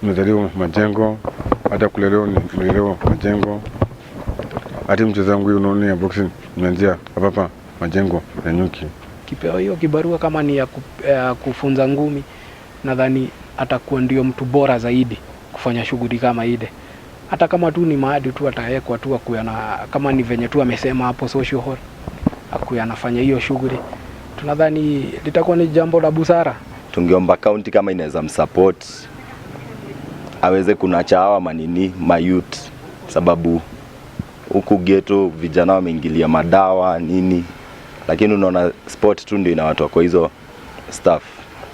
nimezaliwa Majengo, hata kulelewa nimelelewa Majengo. Hata mchezo wangu unaona ya boxing nimeanzia hapa Majengo na Nyuki. Kipewa hiyo kibarua kama ni ya kufunza ngumi, nadhani atakuwa ndio mtu bora zaidi kufanya shughuli kama ile. Hata kama tu ni maadi tu atawekwa tu akuyana, kama ni venye tu amesema hapo social hall, akuyanafanya hiyo shughuli. Tunadhani litakuwa ni jambo la busara. Tungeomba county kama inaweza msupport, aweze kunacha hawa manini mayouth, sababu huku ghetto vijana wameingilia madawa nini, lakini unaona sport tu ndio inawatoa kwa hizo stuff.